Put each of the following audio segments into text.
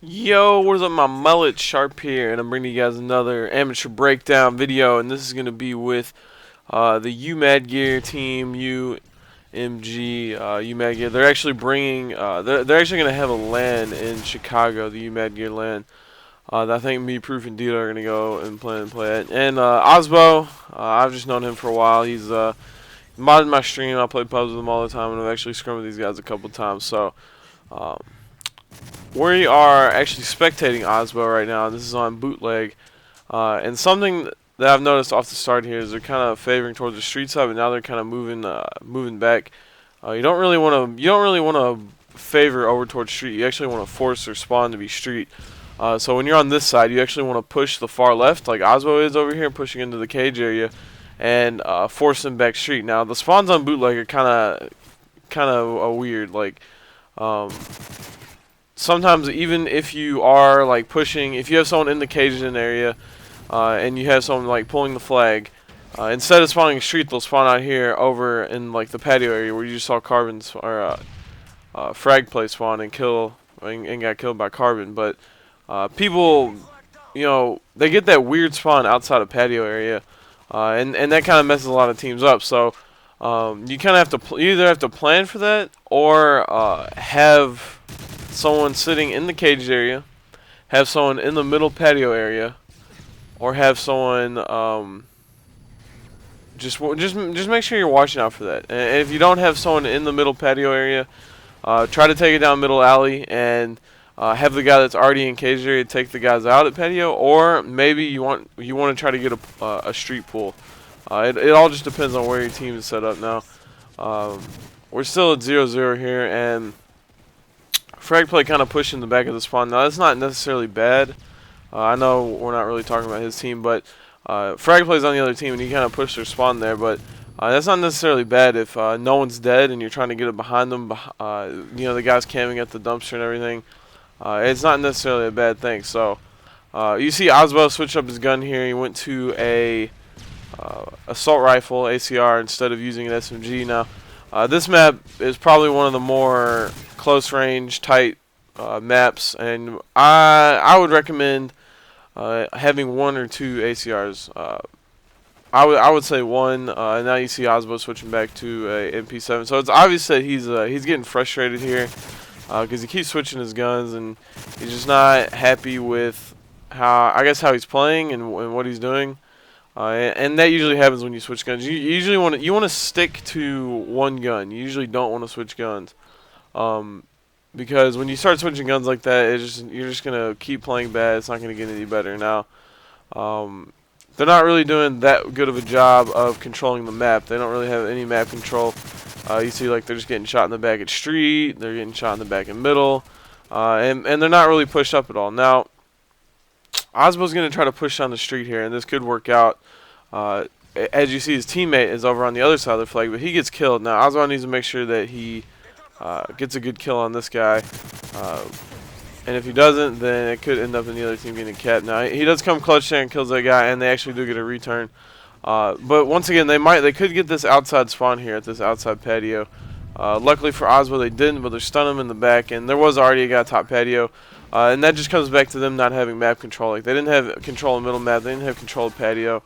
Yo, what is up, my mullet? Sharp here, and I'm bringing you guys another amateur breakdown video, and this is going to be with the UMad Gear team, UMG, UMad Gear. They're actually bringing, they're actually going to have a LAN in Chicago, the UMad Gear LAN. That I think me, Proof, and Dito are going to go and play it. And iOsBo, I've just known him for a while. He's modded my stream. I play pubs with him all the time, and I've actually scrummed with these guys a couple times. So we are actually spectating iOsBo right now. This is on Bootleg, and something that I've noticed off the start here is they're kind of favoring towards the street side, but now they're kind of moving back. You don't really want to favor over towards street. You actually want to force their spawn to be street. So when you're on this side, you actually want to push the far left, like iOsBo is over here, pushing into the cage area, and force them back street. Now the spawns on Bootleg are kind of weird. Like sometimes even if you are like pushing, if you have someone in the caged in area, and you have someone like pulling the flag, instead of spawning street, they'll spawn out here over in like the patio area where you just saw Carbon's or frag play spawn and got killed by Carbon. But people, you know, they get that weird spawn outside of patio area, and that kind of messes a lot of teams up. So you kind of have to either have to plan for that or have someone sitting in the caged area, have someone in the middle patio area, or have someone just make sure you're watching out for that. And if you don't have someone in the middle patio area, try to take it down middle alley and have the guy that's already in caged area take the guys out at patio, or maybe you want to try to get a street pool. It all just depends on where your team is set up now. We're still at 0-0 here, and frag play kind of pushing the back of the spawn. Now that's not necessarily bad. I know we're not really talking about his team, but frag play's on the other team and he kind of pushed their spawn there. But that's not necessarily bad if no one's dead and you're trying to get it behind them. You know, the guy's camping at the dumpster and everything. It's not necessarily a bad thing. So you see iOsBo switch up his gun here. He went to a assault rifle ACR instead of using an SMG. Now this map is probably one of the more close range, tight maps, and I would recommend having one or two ACRs. I would say one. And now you see iOsBo switching back to a MP7, so it's obvious that he's getting frustrated here because he keeps switching his guns and he's just not happy with how he's playing and what he's doing. And that usually happens when you switch guns. You usually want to stick to one gun. You usually don't want to switch guns, because when you start switching guns like that, you're just gonna keep playing bad. It's not gonna get any better. Now, they're not really doing that good of a job of controlling the map. They don't really have any map control. You see, like they're just getting shot in the back at street. They're getting shot in the back and middle, and they're not really pushed up at all. Now, iOsBo's going to try to push down the street here, and this could work out. As you see, his teammate is over on the other side of the flag, but he gets killed. Now, iOsBo needs to make sure that he gets a good kill on this guy. And if he doesn't, then it could end up in the other team getting capped. Now, he does come clutch there and kills that guy, and they actually do get a return. But once again, they could get this outside spawn here at this outside patio. Luckily for iOsBo, they didn't, but they're stunning him in the back, and there was already a guy top patio. And that just comes back to them not having map control. Like, they didn't have control of middle map. They didn't have control of patio.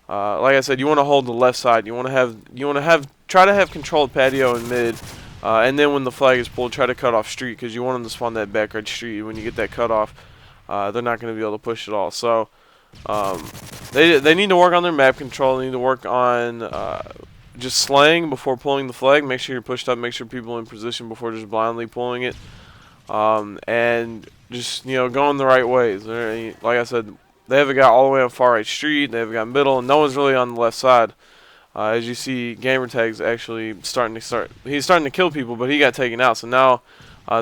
Like I said, you want to hold the left side. You want to try to have control of patio and mid. And then when the flag is pulled, try to cut off street, because you want them to spawn that back red street. When you get that cut off, they're not going to be able to push at all. So they need to work on their map control. They need to work on just slaying before pulling the flag. Make sure you're pushed up. Make sure people are in position before just blindly pulling it. And just, you know, going the right ways. Like I said, they have a guy all the way on far right street. They have a guy middle, and no one's really on the left side. As you see, gamertag's actually he's starting to kill people, but he got taken out. So now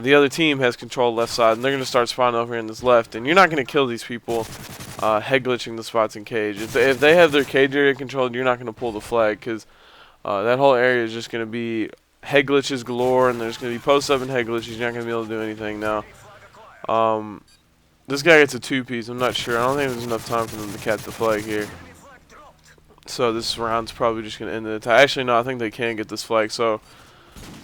the other team has control of the left side, and they're going to start spawning over here in this left. And you're not going to kill these people head glitching the spots in cage. If they have their cage area controlled, you're not going to pull the flag, because that whole area is just going to be head glitches galore, and there's going to be post up and head glitches. You're not going to be able to do anything now. This guy gets a two-piece. I'm not sure. I don't think there's enough time for them to catch the flag here. So this round's probably just going to end in a tie. Actually, no, I think they can get this flag. So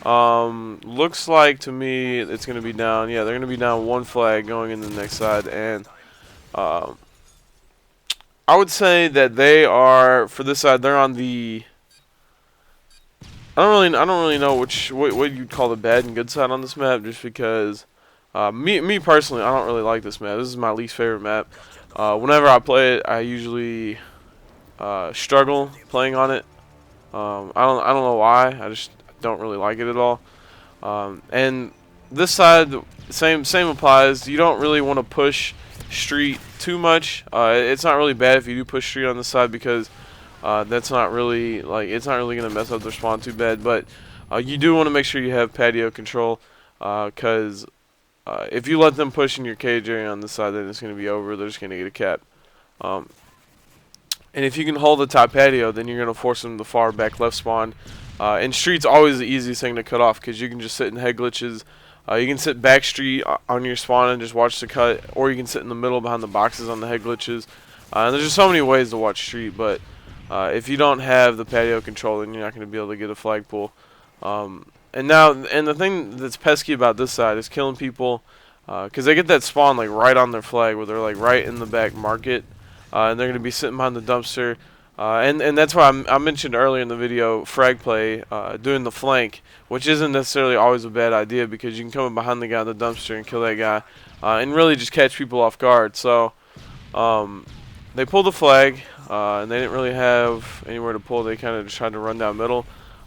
Looks like to me it's going to be down. Yeah, they're going to be down 1 flag going in the next side, and um, I would say that they are for this side. They're on the. I don't really know what you'd call the bad and good side on this map, just because. Me personally, I don't really like this map. This is my least favorite map. Whenever I play it, I usually struggle playing on it. I don't know why. I just don't really like it at all. And this side, same applies. You don't really want to push street too much. It's not really bad if you do push street on this side, because that's not really it's not really gonna mess up their spawn too bad. But you do want to make sure you have patio control, because if you let them push in your cage area on this side, then it's gonna be over. They're just gonna get a cap. And if you can hold the top patio, then you're going to force them to far back left spawn. And street's always the easiest thing to cut off, because you can just sit in head glitches. You can sit back street on your spawn and just watch the cut, or you can sit in the middle behind the boxes on the head glitches. And there's just so many ways to watch street, but if you don't have the patio control, then you're not going to be able to get a flag pull. And the thing that's pesky about this side is killing people, because they get that spawn like right on their flag, where they're like right in the back market. And they're going to be sitting behind the dumpster. And that's why I mentioned earlier in the video frag play, doing the flank, which isn't necessarily always a bad idea, because you can come in behind the guy in the dumpster and kill that guy, and really just catch people off guard. So they pulled the flag, and they didn't really have anywhere to pull. They kind of just tried to run down middle.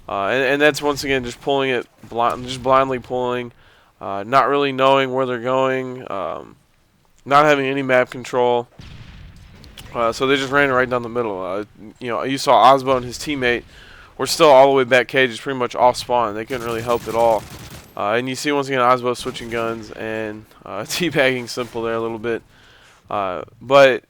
And that's once again just pulling it, just blindly pulling, not really knowing where they're going, not having any map control. So they just ran right down the middle. You saw iOsBo and his teammate were still all the way back cages, pretty much off spawn. They couldn't really help at all. And you see once again iOsBo switching guns and teabagging simple there a little bit. But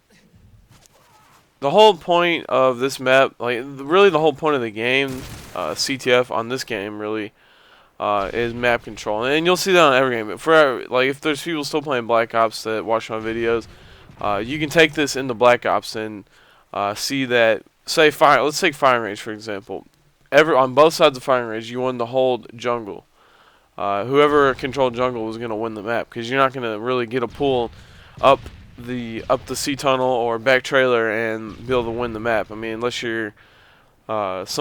the whole point of this map, really the whole point of the game, CTF on this game really, is map control. And you'll see that on every game. But if there's people still playing Black Ops that watch my videos, you can take this into Black Ops and see that, let's take firing range for example. On both sides of firing range, you wanted to hold jungle. Whoever controlled jungle was going to win the map, because you're not going to really get a pull up the C tunnel or back trailer and be able to win the map. I mean, unless you're unless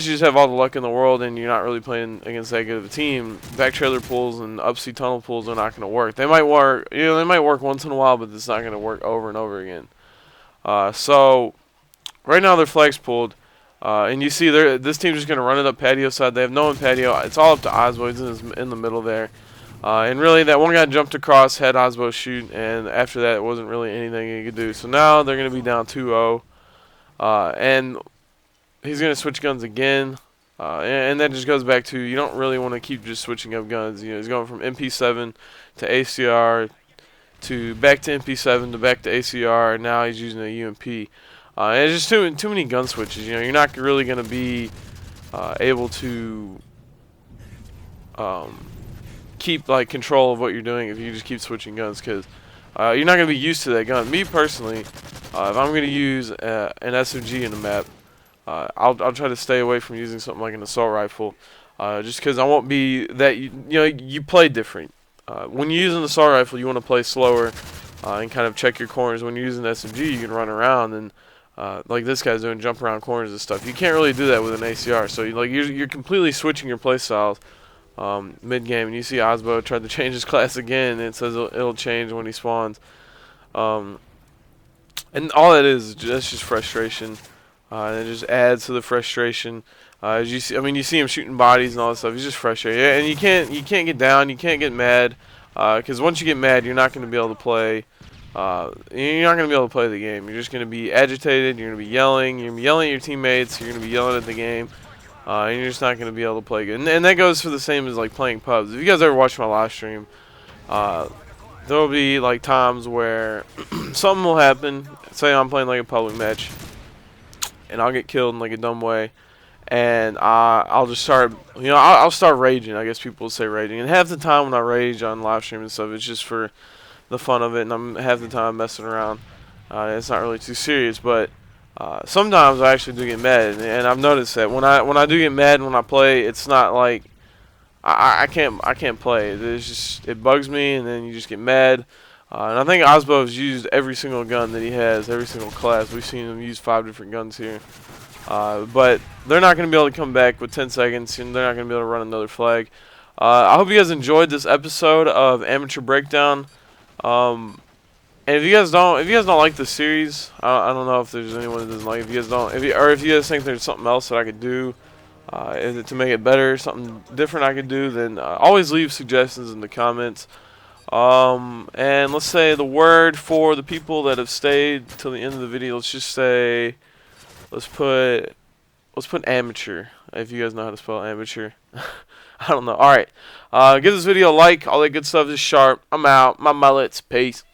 you just have all the luck in the world and you're not really playing against that good of a team, back trailer pulls and up C tunnel pulls are not going to work. They might work, they might work once in a while, but it's not going to work over and over again. So right now their flag's pulled, and you see this team's just going to run it up patio side. They have no one patio. It's all up to iOsBo. He's in the middle there. And really, that one guy jumped across, had iOsBo shoot, and after that, it wasn't really anything he could do. So now they're going to be down 2-0, and he's going to switch guns again, and that just goes back to, you don't really want to keep just switching up guns. He's going from MP7 to ACR to back to MP7 to back to ACR, and now he's using a UMP. And it's just too many gun switches. You're not really going to be able to keep control of what you're doing if you just keep switching guns, because you're not going to be used to that gun. Me personally, if I'm going to use an SMG in a map, I'll try to stay away from using something like an assault rifle, just because I won't be that you play different. When you use an assault rifle, you want to play slower and kind of check your corners. When you're using an SMG, you can run around and like this guy's doing, jump around corners and stuff. You can't really do that with an ACR. So you're completely switching your play styles mid game. And you see iOsBo tried to change his class again, and it says it'll change when he spawns. And all that is, that's just frustration. And it just adds to the frustration. As you see, you see him shooting bodies and all that stuff. He's just frustrated, and you can't get down, you can't get mad, because once you get mad, you're not going to be able to play. You're not going to be able to play the game. You're just going to be agitated. You're going to be yelling. You're going to be yelling at your teammates. You're going to be yelling at the game, and you're just not going to be able to play good. And that goes for the same as playing pubs. If you guys ever watch my live stream, there will be times where something will happen. Say I'm playing a public match, and I'll get killed in a dumb way, and I'll just start, I'll start raging. I guess people would say raging. And half the time when I rage on live stream and stuff, it's just for the fun of it, and I'm half the time messing around. It's not really too serious, but Sometimes I actually do get mad, and I've noticed that when I do get mad when I play, it's not like I can't play. It's just, it bugs me, and then you just get mad. And I think iOsBo has used every single gun that he has, every single class. We've seen him use 5 different guns here. But they're not going to be able to come back with 10 seconds, and they're not going to be able to run another flag. I hope you guys enjoyed this episode of Amateur Breakdown. And if you guys don't like the series, I don't know if there's anyone that doesn't like it. If you guys don't, if you guys think there's something else that I could do to make it better, something different I could do, then always leave suggestions in the comments. And let's say the word for the people that have stayed till the end of the video. Let's just say, let's put amateur. If you guys know how to spell amateur. I don't know. Alright. Give this video a like. All that good stuff. This is Sharp. I'm out. My mullets. Peace.